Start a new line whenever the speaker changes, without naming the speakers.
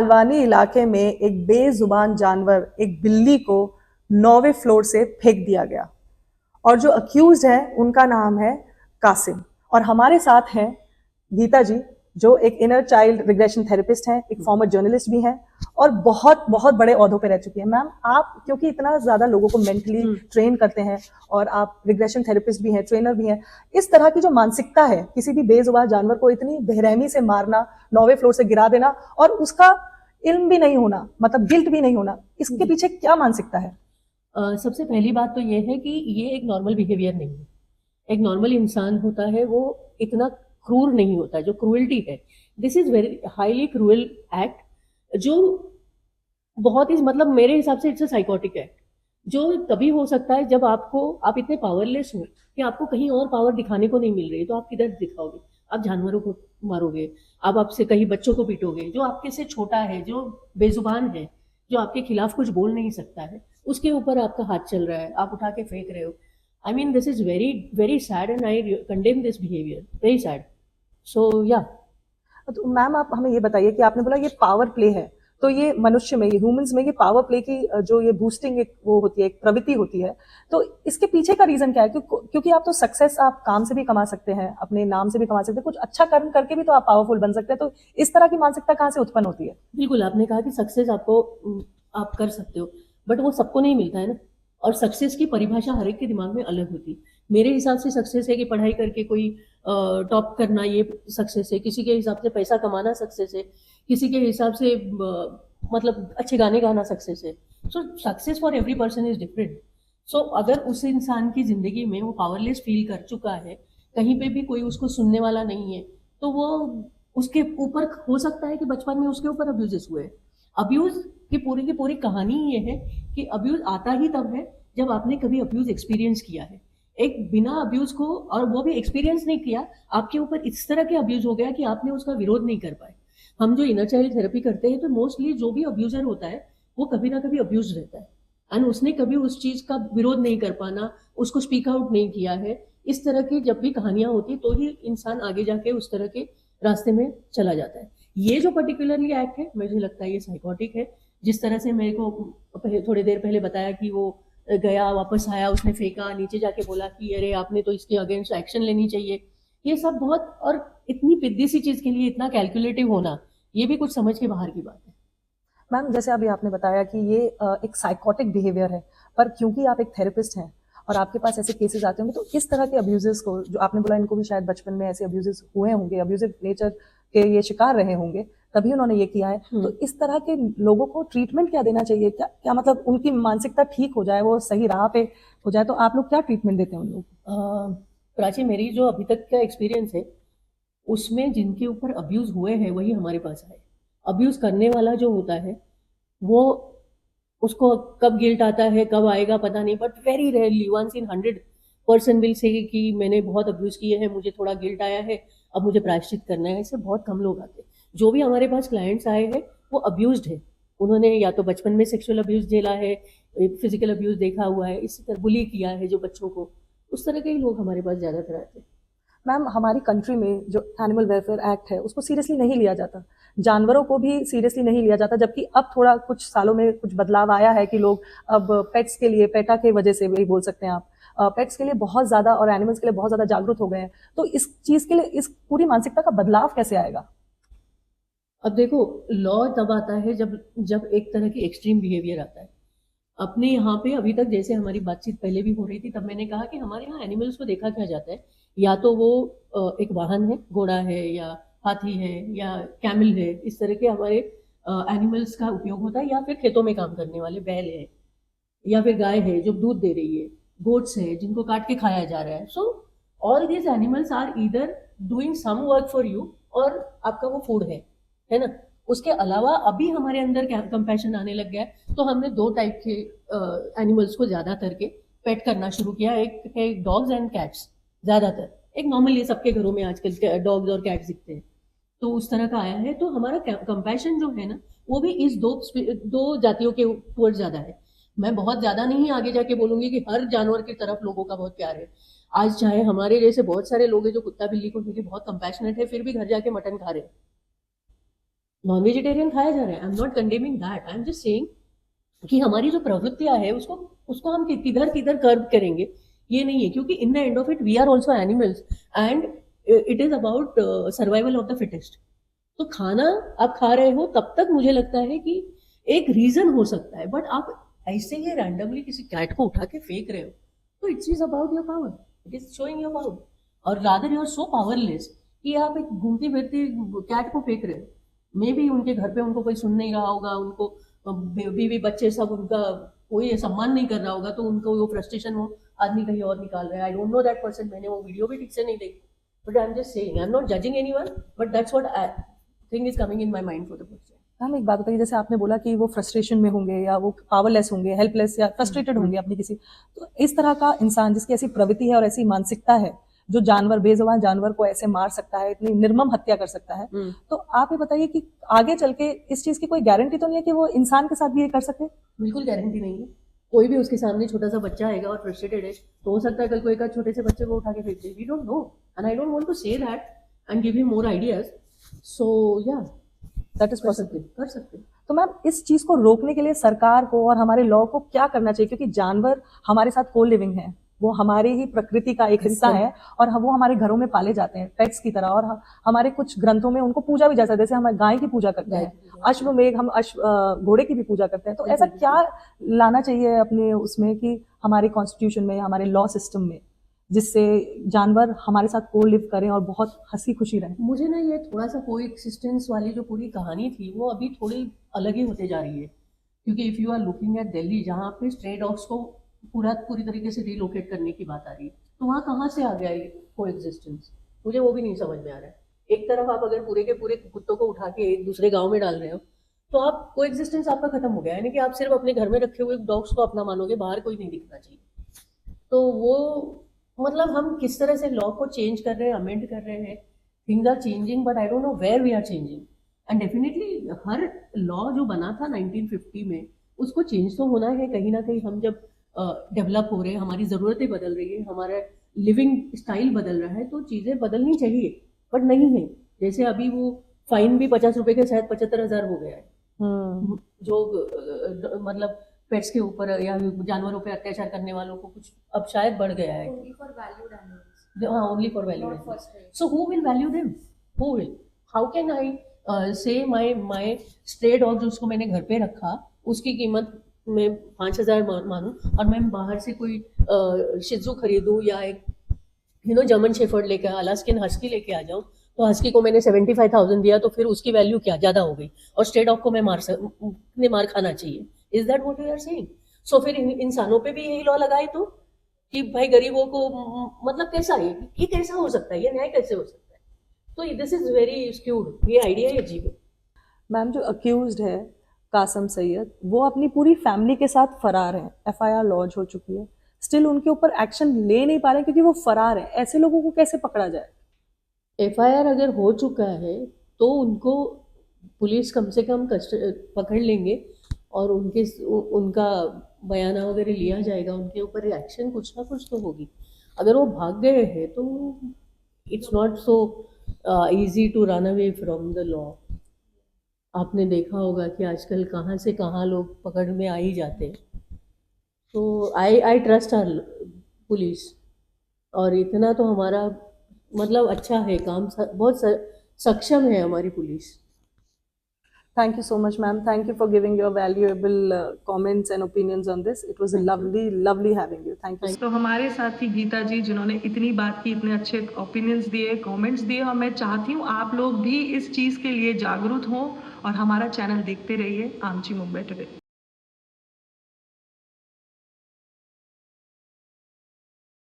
हल्द्वानी इलाके में एक बेजुबान जानवर, एक बिल्ली को 9वें फ्लोर से फेंक दिया गया और जो अक्यूज है उनका नाम है कासिम। और हमारे साथ हैं गीता जी, जो एक इनर चाइल्ड रिग्रेशन थेरेपिस्ट हैं, एक फॉर्मर जर्नलिस्ट भी हैं और बहुत बहुत बड़े ओहदों पे रह चुकी हैं। मैम, आप क्योंकि इतना ज्यादा लोगों को मेंटली ट्रेन करते हैं और आप रिग्रेशन थेरेपिस्ट भी हैं, ट्रेनर भी हैं, इस तरह की जो मानसिकता है किसी भी बेजुबान जानवर को इतनी बेरहमी से मारना, 9वें फ्लोर से गिरा देना और उसका इल्म भी नहीं होना, मतलब गिल्ट भी नहीं होना, इसके पीछे क्या मानसिकता है?
सबसे पहली बात तो ये है कि ये एक नॉर्मल बिहेवियर नहीं है। एक नॉर्मल इंसान होता है वो इतना क्रूर नहीं होता है। जो क्रूएल्टी है, this is very highly cruel act, जो बहुत ही मतलब मेरे हिसाब से इट्स अ साइकोटिक एक्ट, जो तभी हो सकता है जब आप इतने पावरलेस हो कि आपको कहीं और पावर दिखाने को नहीं मिल रही, तो आप किधर दिखाओगे? आप जानवरों को मारोगे, आप आपसे कहीं बच्चों को पीटोगे, जो आपके से छोटा है, जो बेजुबान है, जो आपके खिलाफ कुछ बोल नहीं सकता है, उसके ऊपर आपका हाथ चल रहा है, आप उठा के फेंक रहे हो। I mean this is very very sad and I condemn this behaviour, very sad. So या
तो मैम, आप हमें ये बताइए कि आपने बोला ये पावर प्ले है, तो ये मनुष्य में, ये ह्यूमंस में ये पावर प्ले की जो ये बूस्टिंग एक वो होती है, एक प्रवृत्ति होती है, तो इसके पीछे का रीजन क्या है? क्योंकि आप तो सक्सेस आप काम से भी कमा सकते हैं, अपने नाम से भी कमा सकते हैं, कुछ अच्छा कर्म करके भी तो आप पावरफुल बन सकते हैं, तो इस तरह की मानसिकता कहाँ से उत्पन्न होती है?
बिल्कुल, आपने कहा कि सक्सेस आप कर सकते हो, बट वो सबको नहीं मिलता है ना। और सक्सेस की परिभाषा हर एक के दिमाग में अलग होती है। मेरे हिसाब से सक्सेस है कि पढ़ाई करके कोई टॉप करना, ये सक्सेस है। किसी के हिसाब से पैसा कमाना सक्सेस है, किसी के हिसाब से मतलब अच्छे गाने गाना सक्सेस है। So success for every person is different. So अगर उस इंसान की जिंदगी में वो पावरलेस फील कर चुका है, कहीं पे भी कोई उसको सुनने वाला नहीं है, तो वो उसके ऊपर हो सकता है कि बचपन में उसके ऊपर अब्यूजेस हुए। अब्यूज की पूरी कहानी ये है कि अब्यूज आता ही तब है जब आपने कभी अब्यूज एक्सपीरियंस किया है। एक बिना अब्यूज को, और वो भी एक्सपीरियंस नहीं किया, आपके ऊपर इस तरह के अब्यूज हो गया कि आपने उसका विरोध नहीं कर पाए। हम जो इनर चाइल्ड थेरेपी करते हैं, तो मोस्टली जो भी अब्यूजर होता है वो कभी ना कभी अब्यूज रहता है, एंड उसने कभी उस चीज का विरोध नहीं कर पाना, उसको स्पीक आउट नहीं किया है। इस तरह की जब भी कहानियां होती तो ही इंसान आगे जाके उस तरह के रास्ते में चला जाता है। ये जो पर्टिकुलरली एक्ट है, मुझे लगता है ये साइकोटिक है। जिस तरह से मेरे को थोड़ी देर पहले बताया कि वो गया, वापस आया, उसने फेंका, नीचे जाके बोला कि अरे आपने तो इसके अगेंस्ट एक्शन लेनी चाहिए। ये सब बहुत, और इतनी पिद्दी सी चीज के लिए इतना कैलकुलेटिव होना, ये भी कुछ समझ के बाहर की बात है।
मैम, जैसे अभी आपने बताया कि ये एक साइकोटिक बिहेवियर है, पर क्योंकि आप एक थेरेपिस्ट हैं और आपके पास ऐसे केसेस आते होंगे, तो इस तरह के अब्यूजेस को, जो आपने बोला इनको भी शायद बचपन में ऐसे अब्यूजेस हुए होंगे, अब्यूजिव नेचर के ये शिकार रहे होंगे, तभी उन्होंने ये किया है, तो इस तरह के लोगों को ट्रीटमेंट क्या देना चाहिए? क्या क्या मतलब उनकी मानसिकता ठीक हो जाए, वो सही राह पे हो जाए, तो आप लोग क्या ट्रीटमेंट देते हैं उन लोगों को?
प्राची, मेरी जो अभी तक का एक्सपीरियंस है, उसमें जिनके ऊपर अब्यूज हुए हैं वही हमारे पास आए। अब्यूज करने वाला जो होता है, वो, उसको कब गिल्ट आता है, कब आएगा पता नहीं, but very rarely, once in 100 person will say कि मैंने बहुत अब्यूज किए हैं, मुझे थोड़ा गिल्ट आया है, अब मुझे प्रायश्चित करना है। ऐसे बहुत कम लोग आते हैं। जो भी हमारे पास क्लाइंट्स आए हैं वो अब्यूज्ड है। उन्होंने या तो बचपन में सेक्सुअल अब्यूज झेला है, फिजिकल अब्यूज देखा हुआ है, इसी तरह बुली किया है जो बच्चों को। उस तरह के ही लोग हमारे पास ज्यादातर आते हैं।
मैम, हमारी कंट्री में जो एनिमल वेलफेयर एक्ट है उसको सीरियसली नहीं लिया जाता, जानवरों को भी सीरियसली नहीं लिया जाता, जबकि अब थोड़ा कुछ सालों में कुछ बदलाव आया है कि लोग अब पेट्स के लिए, पेटा के वजह से भी बोल सकते हैं आप, पेट्स के लिए बहुत ज्यादा और एनिमल्स के लिए बहुत ज्यादा जागरूक हो गए हैं, तो इस चीज के लिए इस पूरी मानसिकता का बदलाव कैसे आएगा?
अब देखो, लॉ तब आता है जब जब एक तरह की एक्सट्रीम बिहेवियर आता है। अपने यहाँ पे अभी तक, जैसे हमारी बातचीत पहले भी हो रही थी, तब मैंने कहा कि हमारे यहाँ एनिमल्स को देखा क्या जाता है, या तो वो एक वाहन है, घोड़ा है या हाथी है या कैमल है, इस तरह के हमारे एनिमल्स का उपयोग होता है, या फिर खेतों में काम करने वाले बैल है, या फिर गाय है जो दूध दे रही है, गोट्स है जिनको काट के खाया जा रहा है। So all these animals are either doing some work for you, और आपका वो फूड है ना। उसके अलावा अभी हमारे अंदर कंपैशन आने लग गया है, तो हमने दो टाइप के एनिमल्स को ज्यादातर के पेट करना शुरू किया। एक है डॉग्स एंड कैट्स, ज्यादातर। एक नॉर्मली सबके घरों में आजकल डॉग्स और कैट्स दिखते हैं, तो उस तरह का आया है। तो हमारा कंपैशन जो है ना, वो भी इस दो जातियों के ऊपर ज्यादा है। मैं बहुत ज्यादा नहीं आगे जाके बोलूंगी कि हर जानवर की तरफ लोगों का बहुत प्यार है। आज चाहे हमारे जैसे बहुत सारे लोग हैं जो कुत्ता बिल्ली को लेके बहुत कंपैशनेट है, फिर भी घर जाके मटन खा रहे हैं। नॉन वेजिटेरियन खाया जा रहा है, I am not condemning that, I am just saying कि हमारी जो प्रवृत्तियां है उसको उसको हम किधर किधर कर्व करेंगे, ये नहीं है, क्योंकि in the end of it we are also animals and it is about survival of the fittest. तो खाना आप खा रहे हो तब तक मुझे लगता है कि एक रीजन हो सकता है, बट आप ऐसे ही रैंडमली किसी कैट को उठा के फेंक रहे हो, तो it's is about your power, it is showing your power, और rather you are so powerless कि आप एक घूमती फिरती कैट को फेंक रहे हो। मे बी उनके घर पे उनको कोई सुन नहीं रहा होगा, उनको बीवी बच्चे सब उनका कोई सम्मान नहीं कर रहा होगा, तो उनको वो फ्रस्ट्रेशन वो आदमी कहीं और निकाल रहा है। आई डोंट नो दैट पर्सन, मैंने वो वीडियो भी ठीक से नहीं देखी, but I am just saying, I am not judging anyone, but that's what thing is coming in my mind for the person.
Ma'am एक बात बताइए, जैसे आपने बोला कि वो फ्रस्ट्रेशन में होंगे या वो पावरलेस होंगे, हेल्पलेस या फ्रस्ट्रेटेड होंगे अपनी किसी, तो इस तरह का इंसान जिसकी ऐसी प्रवृत्ति है और ऐसी मानसिकता है, जो जानवर, बेजुबान जानवर को ऐसे मार सकता है, इतनी निर्मम हत्या कर सकता है, तो आप ये बताइए कि आगे चल के इस चीज की कोई गारंटी तो नहीं है कि वो इंसान के साथ भी ये कर सके?
बिल्कुल गारंटी नहीं है। कोई भी उसके सामने छोटा सा बच्चा आएगा और फ्रस्ट्रेटेड है, तो हो सकता है कल को एक आध छोटे से बच्चे को उठा के फेंक दे, we don't know, and I don't want to say that and give him more ideas. So या
दैट इज
कर
पॉसिबल।
सकते कर सकते।
तो मैम इस चीज को रोकने के लिए सरकार को और हमारे लॉ को क्या करना चाहिए, क्योंकि जानवर हमारे साथ को लिविंग है, वो हमारी ही प्रकृति का एक हिस्सा है और वो हमारे घरों में पाले जाते हैं पेट्स की तरह, और हमारे कुछ ग्रंथों में उनको पूजा भी जाता है, जैसे हम गाय की पूजा करते हैं, अश्वमेघ हम घोड़े की भी पूजा करते हैं। तो ऐसा क्या लाना चाहिए अपने उसमें कि हमारे कॉन्स्टिट्यूशन में, हमारे लॉ सिस्टम में, जिससे जानवर हमारे साथ को लिव करें और बहुत हंसी खुशी रहें?
मुझे ना ये थोड़ा सा को एक्सिस्टेंस वाली जो पूरी कहानी थी वो अभी थोड़ी अलग ही होते जा रही है, क्योंकि if you are looking at Delhi, जहाँ पे स्ट्रे डॉग्स को पूरी तरीके से रिलोकेट करने की बात आ रही है, तो वहाँ कहाँ से आ गया ये को एक्सिस्टेंस, मुझे वो भी नहीं समझ में आ रहा है। एक तरफ आप अगर पूरे के पूरे कुत्तों को उठा के एक दूसरे गाँव में डाल रहे हो, तो आप को एक्सिस्टेंस आपका खत्म हो गया, यानी कि आप सिर्फ अपने घर में रखे हुए डॉग्स को अपना मानोगे, बाहर कोई नहीं दिखना चाहिए। तो वो मतलब हम किस तरह से लॉ को चेंज कर रहे हैं, अमेंड कर रहे हैं, things are changing, but I don't know where we are changing. And definitely हर लॉ जो बना था 1950 में, उसको चेंज तो होना है कहीं ना कहीं। हम जब डेवलप हो रहे हैं, हमारी ज़रूरतें बदल रही है, हमारा लिविंग स्टाइल बदल रहा है, तो चीज़ें बदलनी चाहिए, बट नहीं है। जैसे अभी वो फाइन भी 50 रुपए के शायद 75,000 हो गया है, जो मतलब पेट्स के ऊपर या जानवरों पे अत्याचार करने वालों को कुछ अब शायद बढ़ गया है।
Only for valued animals,
हाँ, only for value
not for stray.
So who will value them, who will, how can I से माय स्ट्रे डॉग जो उसको मैंने घर पे रखा, उसकी कीमत मैं 5,000 मानूं, और मैं बाहर से कोई शिज़ू खरीदूं या एक जर्मन शेफर्ड लेके, अलास्किन हस्की लेके आ जाऊं, तो हस्की को मैंने 75,000 दिया, तो फिर उसकी वैल्यू क्या ज़्यादा हो गई, और स्ट्रे डॉग को मैं मार खाना चाहिए। Is that what you are saying? So फिर इंसानों पे भी यही लॉ लगाए तो, कि भाई गरीबों को मतलब कैसा है ये कैसा हो सकता है, ये न्याय कैसे हो सकता है? तो दिस इज वेरी स्क्यूड, ये आइडिया ही अजीब है।
मैम जो अक्यूज्ड है कासम सैयद, वो अपनी पूरी फैमिली के साथ फरार है, एफआईआर लॉन्च हो चुकी है, स्टिल उनके ऊपर एक्शन ले नहीं पा रहे क्योंकि वो फरार है। ऐसे लोगों को कैसे पकड़ा जाए?
एफआईआर अगर हो चुका है तो उनको पुलिस कम से कम पकड़ लेंगे और उनका बयाना वगैरह लिया जाएगा, उनके ऊपर रिएक्शन कुछ ना कुछ तो होगी। अगर वो भाग गए हैं तो it's not so easy to run away from the law. आपने देखा होगा कि आजकल कहाँ से कहाँ लोग पकड़ में आ ही जाते हैं। तो आई ट्रस्ट आवर पुलिस, और इतना तो हमारा मतलब अच्छा है काम, बहुत सक्षम है हमारी police.
Thank you so much, ma'am. Thank you for giving your valuable comments and opinions on this. It was lovely having you. Thank you.
तो हमारे साथ ही गीता जी, जिन्होंने इतनी बात की, इतने अच्छे ओपिनियंस दिए, कमेंट्स दिए, और मैं चाहती हूँ आप लोग भी इस चीज़ के लिए जागरूक हों और हमारा चैनल देखते रहिए, आमची मुंबई टुडे।